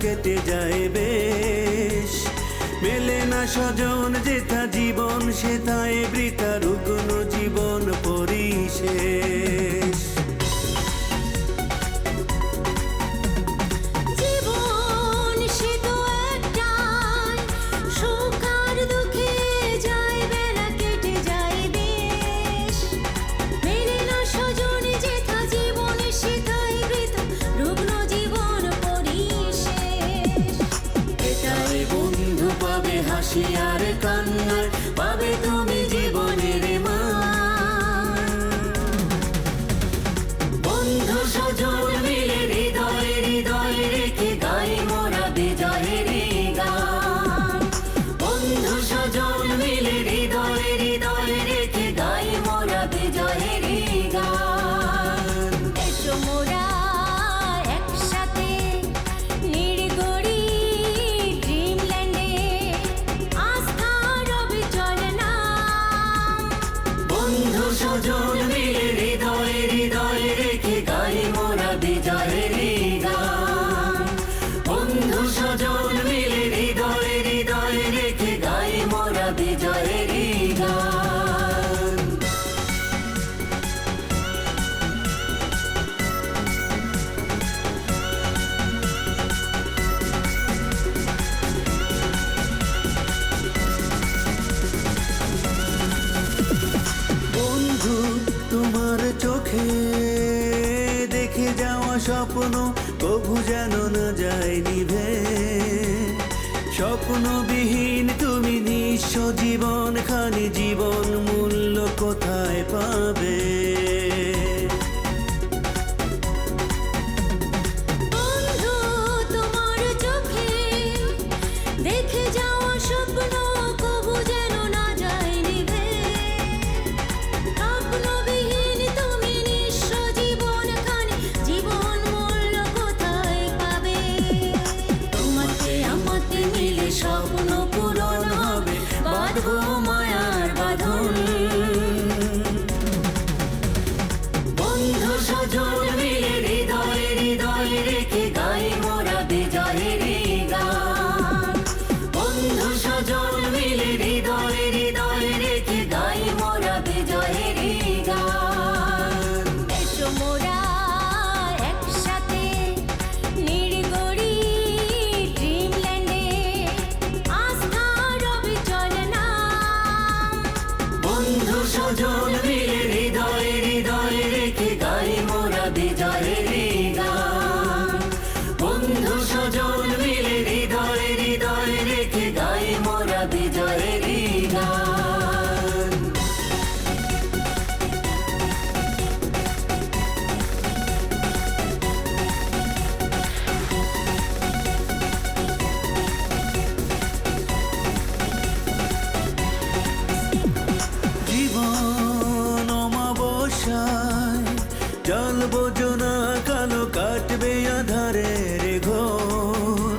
কেটে যায় বেশ। মেলে না স্বজন যেথা জীবন সেথায় বৃথা রুগ্ন জীবন পরিশেষ। হাসি আর কান্নায় পাবে তুমি জীবনের মান। বন্ধু স্বজন মিলে হৃদয়ে হৃদয়ে রেখে গাই মোরা বিজয়ের গান। বন্ধু স্বজন মিলে হৃদয়ে হৃদয়ে রেখে গাই মোরা বিজয়ের গান। এসো মোরা একসাথে নির্গড়ি ড্রিমল্যান্ডে স্বজন মিলে হৃদয়ে হৃদয়ে রেখে গাই মোরা বিজয়ের গান। বন্ধু স্বজন মিলে হৃদয়ে হৃদয়ে রেখে গাই মোরা বিজয়ের গান। তোমার চোখে দেখে যাওয়া স্বপ্ন কভু যেন না যায় নিভে। স্বপ্নবিহীন তুমি নিঃস্ব জীবন খানি জীবন মূল্য কোথায় পাবে। স্বপ্ন পূরণ হবে বাঁধবো মায়ার বাঁধন। বন্ধু স্বজন মিলে হৃদয়ে হৃদয়ে রেখে গাই মোরা বিজয়ের গান। বন্ধু স্বজন মিলে হৃদয়ে হৃদয়ে রেখে গাই মোরা বিজয়ের গান। এসো মোরা একসাথে নির্গড়ি ড্রিমল্যান্ডে স্বজন মিলে হৃদয়ে হৃদয়ে রেখে গাই মোরা বিজয়ের গান। বন্ধু স্বজন মিলে হৃদয়ে হৃদয়ে রেখে গাই মোরা বিজয়ের গান। জল বোঝনা কালো কাটবে আধারের ঘোর।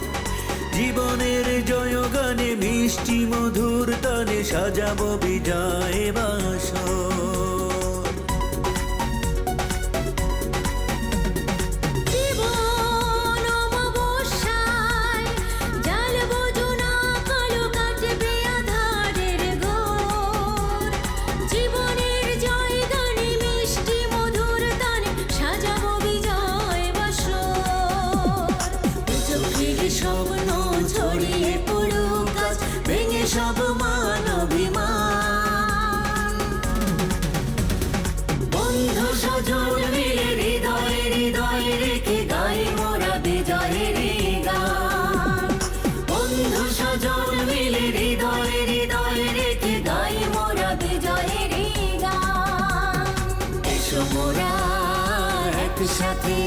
জীবনের জয় গানে মিষ্টি মধুর তানে সাজাবো বিজয় বাসর। স্বপ্ন ছড়িয়ে পড়ুক গাছ ভেঙে সব মান অভিমান। বন্ধু স্বজন মিলে হৃদয়ে হৃদয়ে রেখে গাই মোরা বিজয়ের গান। বন্ধু স্বজন মিলে হৃদয়ে হৃদয়ে রেখে গাই মোরা বিজয়ের গান। এসো মোরা একসাথে